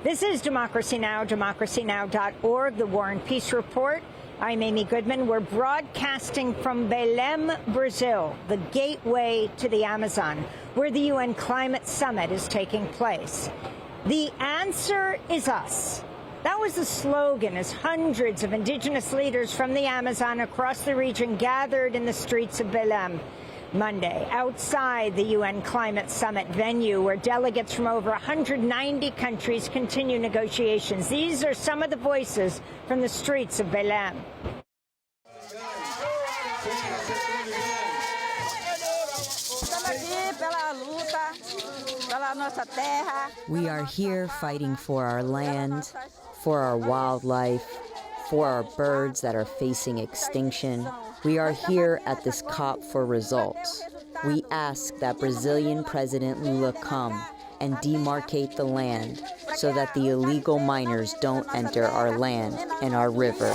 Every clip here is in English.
This is Democracy Now!, democracynow.org, the War and Peace Report. I'm Amy Goodman. We're broadcasting from Belém, Brazil, the gateway to the Amazon, where the UN Climate Summit is taking place. The answer is us. That was the slogan as hundreds of indigenous leaders from the Amazon across the region gathered in the streets of Belém Monday, outside the UN Climate Summit venue, where delegates from over 190 countries continue negotiations. These are some of the voices from the streets of Belém. We are here fighting for our land, for our wildlife, for our birds that are facing extinction. We are here at this COP for results. We ask that Brazilian President Lula come and demarcate the land so that the illegal miners don't enter our land and our river.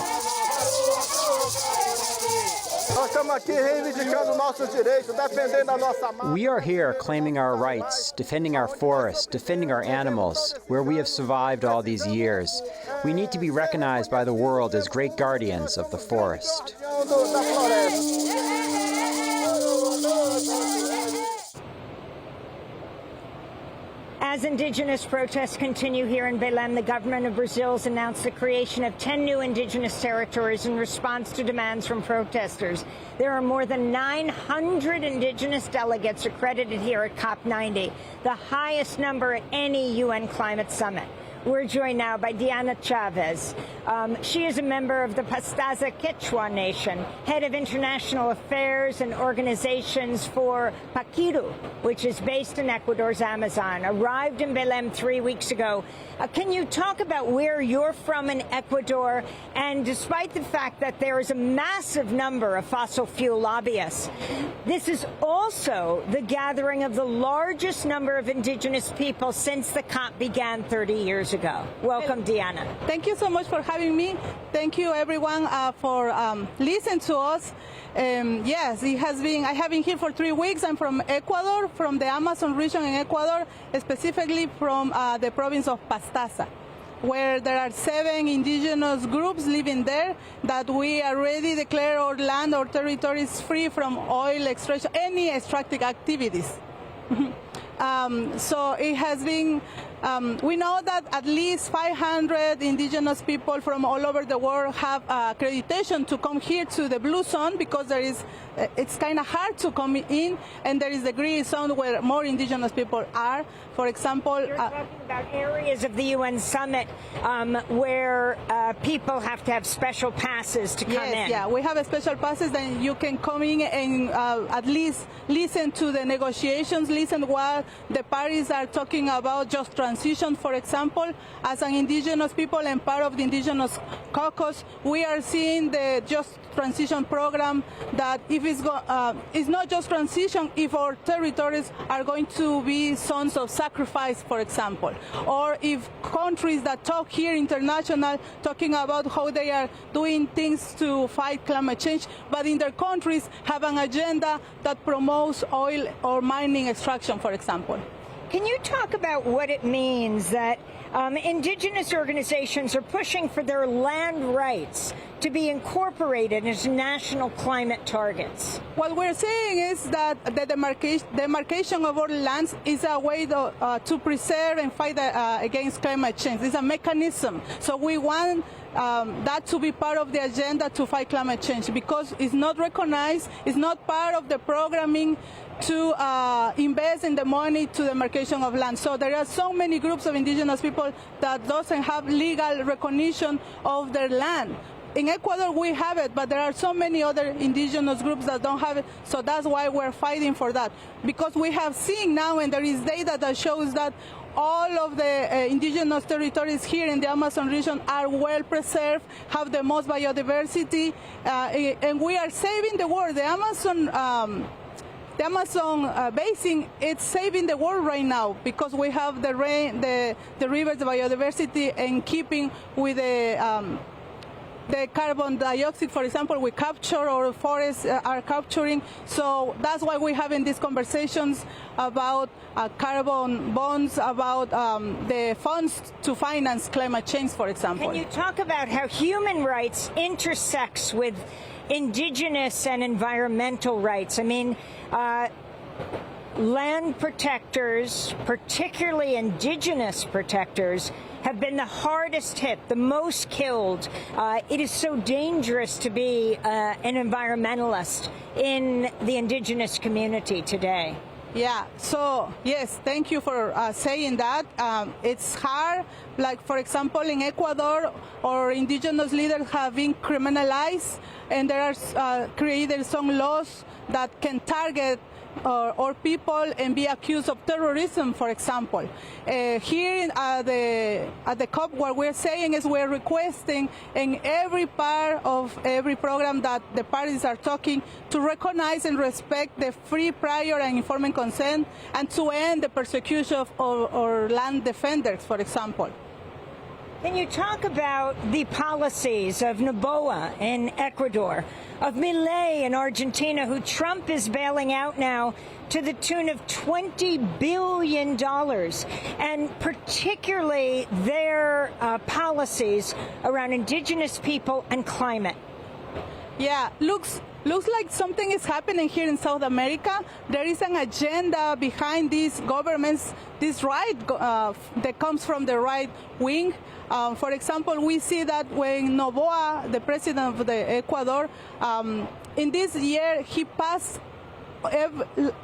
We are here claiming our rights, defending our forests, defending our animals, where we have survived all these years. We need to be recognized by the world as great guardians of the forest. As indigenous protests continue here in Belém, the government of Brazil has announced the creation of 10 new indigenous territories in response to demands from protesters. There are more than 900 indigenous delegates accredited here at COP90, the highest number at any UN climate summit. We're joined now by Diana Chavez. She is a member of the Pastaza Quechua Nation, head of international affairs and organizations for Paquiru, which is based in Ecuador's Amazon, arrived in Belém 3 weeks ago. Can you talk about where you're from in Ecuador? And despite the fact that there is a massive number of fossil fuel lobbyists, this is also the gathering of the largest number of indigenous people since the COP began 30 years ago. Welcome, Diana. Thank you so much for having me. Thank you, everyone, for listening to us. Yes, it has been. I have been here for 3 weeks. I'm from Ecuador, from the Amazon region in Ecuador, specifically from the province of Pastaza, where there are 7 indigenous groups living there that we already declare our land or territories free from oil extraction, any extractive activities. So it has been, we know that at least 500 indigenous people from all over the world have accreditation to come here to the blue zone because there is, it's kind of hard to come in, and there is the green zone where more indigenous people are. For example, you're talking about areas of the UN summit where people have to have special passes to come in. Yeah, we have a special passes, and you can come in and at least listen to the negotiations, listen what the parties are talking about, just transition, for example. As an indigenous people and part of the indigenous caucus, we are seeing the just transition program that if it's not just transition, if our territories are going to be zones of sacrifice, for example, or if countries that talk here international talking about how they are doing things to fight climate change, but in their countries have an agenda that promotes oil or mining extraction, for example. Can you talk about what it means that indigenous organizations are pushing for their land rights to be incorporated into national climate targets? What we're saying is that the demarcation of our lands is a way to preserve and fight against climate change. It's a mechanism. So we want that to be part of the agenda to fight climate change because it's not recognized, it's not part of the programming to invest in the money to the demarcation of land. So there are so many groups of indigenous people that doesn't have legal recognition of their land. In Ecuador, we have it, but there are so many other indigenous groups that don't have it, so that's why we're fighting for that. Because we have seen now, and there is data that shows that all of the indigenous territories here in the Amazon region are well preserved, have the most biodiversity, and we are saving the world. The Amazon basin, it's saving the world right now because we have the rain, the rivers, the biodiversity, and keeping with the the carbon dioxide, for example, we capture or forests are capturing. So that's why we're having these conversations about carbon bonds, about the funds to finance climate change, for example. Can you talk about how human rights intersects with indigenous and environmental rights? I mean, land protectors, particularly indigenous protectors, have been the hardest hit, the most killed. It is so dangerous to be an environmentalist in the indigenous community today. Yeah, so yes, thank you for saying that. It's hard, like for example in Ecuador, our indigenous leaders have been criminalized, and there are created some laws that can target or people and be accused of terrorism, for example. Here at the COP, what we're saying is we're requesting in every part of every program that the parties are talking to recognize and respect the free, prior, and informed consent, and to end the persecution of our land defenders, for example. Can you talk about the policies of Noboa in Ecuador, of Milei in Argentina, who Trump is bailing out now to the tune of $20 billion, and particularly their policies around indigenous people and climate? Yeah, looks like something is happening here in South America. There is an agenda behind these governments, this right that comes from the right wing. For example, we see that when Noboa, the president of the Ecuador, in this year he passed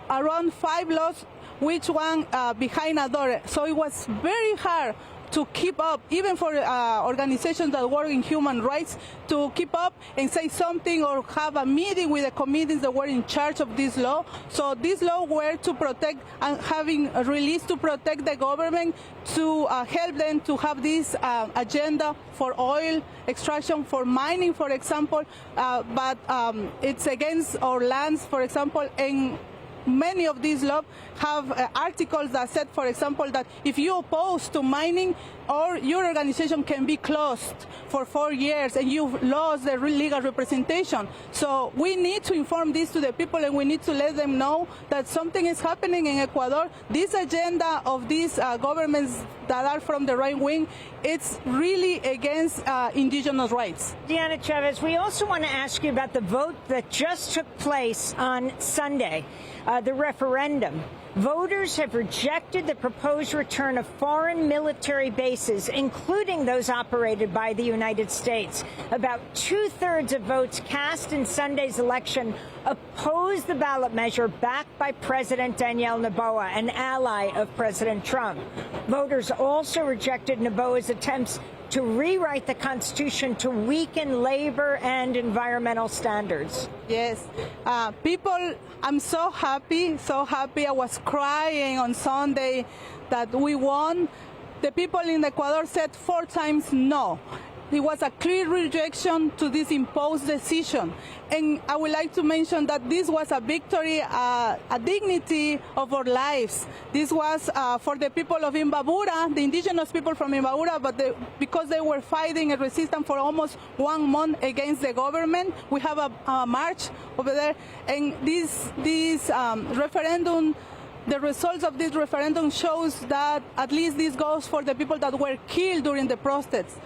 around 5 laws, which one behind a door. So it was very hard to keep up, even for organizations that work in human rights, to keep up and say something or have a meeting with the committees that were in charge of this law. So this law were to protect and having released to protect the government, to help them to have this agenda for oil extraction, for mining, for example, but it's against our lands, for example, and many of these laws have articles that said, for example, that if you oppose to mining, or your organization can be closed for 4 years and you've lost the legal representation. So we need to inform this to the people, and we need to let them know that something is happening in Ecuador. This agenda of these governments that are from the right wing, it's really against indigenous rights. Diana Chavez, we also want to ask you about the vote that just took place on Sunday, the referendum. Voters have rejected the proposed return of foreign military bases, including those operated by the United States. About 2/3 of votes cast in Sunday's election opposed the ballot measure backed by President Daniel Noboa, an ally of President Trump. Voters also rejected Noboa's attempts to rewrite the Constitution to weaken labor and environmental standards. Yes. People, I'm so happy, so happy. I was crying on Sunday that we won. The people in Ecuador said 4 times no. It was a clear rejection to this imposed decision. And I would like to mention that this was a victory, a dignity of our lives. This was for the people of Imbabura, the indigenous people from Imbabura, but because they were fighting and resisting for almost 1 month against the government. We have a march over there. And this referendum, the results of this referendum shows that at least this goes for the people that were killed during the protests.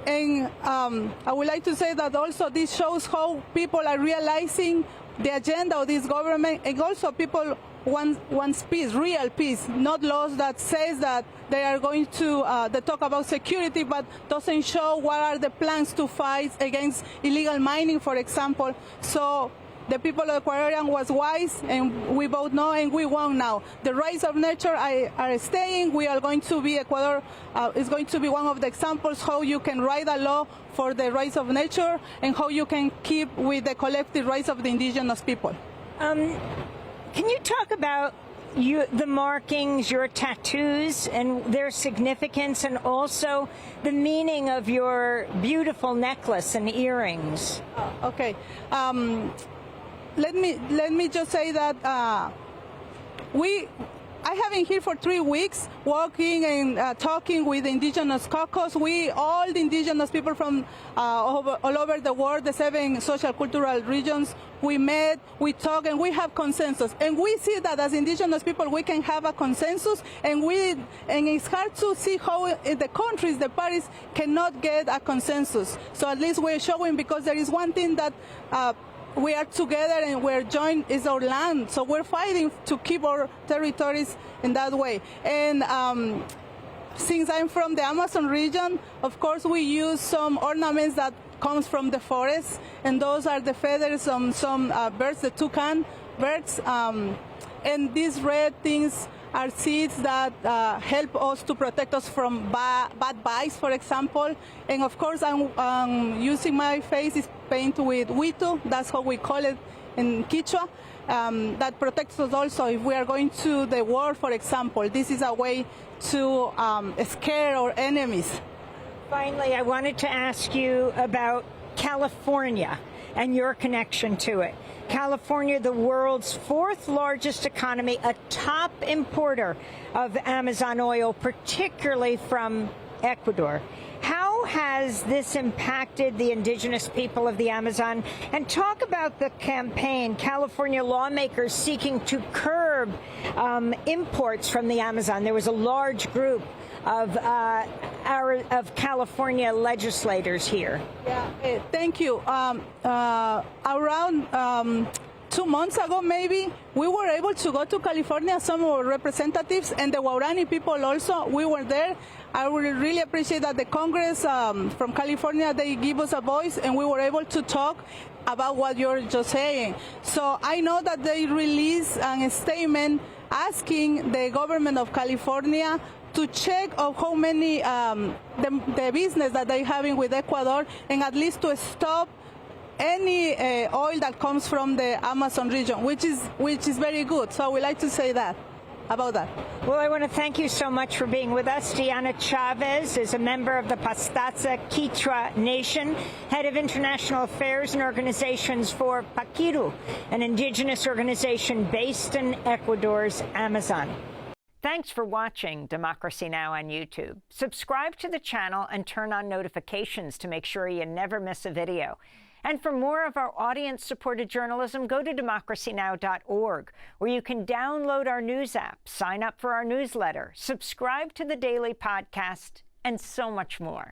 And I would like to say that also this shows how people are realizing the agenda of this government, and also people want peace, real peace, not laws that says that they are going to they talk about security, but doesn't show what are the plans to fight against illegal mining, for example. So the people of Ecuadorian was wise, and we vote no, and we won now. The rights of nature are staying. We are going to be, Ecuador is going to be one of the examples how you can write a law for the rights of nature and how you can keep with the collective rights of the indigenous people. Can you talk about the markings, your tattoos, and their significance, and also the meaning of your beautiful necklace and earrings? Okay. Let me just say that we I have been here for 3 weeks, working and talking with the Indigenous caucus. All the Indigenous people from all over the world, the 7 social cultural regions, we met, we talked, and we have consensus. And we see that as Indigenous people, we can have a consensus, and it's hard to see how in the countries, the parties cannot get a consensus. So at least we're showing, because there is one thing that we are together and we're joined, is our land. So we're fighting to keep our territories in that way. And since I'm from the Amazon region, of course we use some ornaments that comes from the forest, and those are the feathers of some birds, the toucan birds. And these red things are seeds that help us to protect us from bad bites, for example. And of course, I'm using my face is painted with huito, that's how we call it in Quechua. That protects us also if we are going to the war, for example. This is a way to scare our enemies. Finally, I wanted to ask you about California and your connection to it. California, the world's 4th largest economy, a top importer of Amazon oil, particularly from Ecuador. How has this impacted the indigenous people of the Amazon? And talk about the campaign, California lawmakers seeking to curb imports from the Amazon. There was a large group of California legislators here. Yeah, thank you. Around 2 months ago, maybe, we were able to go to California, some of our representatives, and the Waurani people also, we were there. I would really appreciate that the Congress from California, they give us a voice, and we were able to talk about what you're just saying. So I know that they released a statement asking the government of California to check of how many the business that they're having with Ecuador, and at least to stop any oil that comes from the Amazon region, which is very good. So we like to say that about that. Well, I want to thank you so much for being with us. Diana Chavez is a member of the Pastaza Quechua Nation, head of international affairs and organizations for Paquiru, an indigenous organization based in Ecuador's Amazon. Thanks for watching Democracy Now! On YouTube. Subscribe to the channel and turn on notifications to make sure you never miss a video. And for more of our audience-supported journalism, go to democracynow.org, where you can download our news app, sign up for our newsletter, subscribe to the daily podcast, and so much more.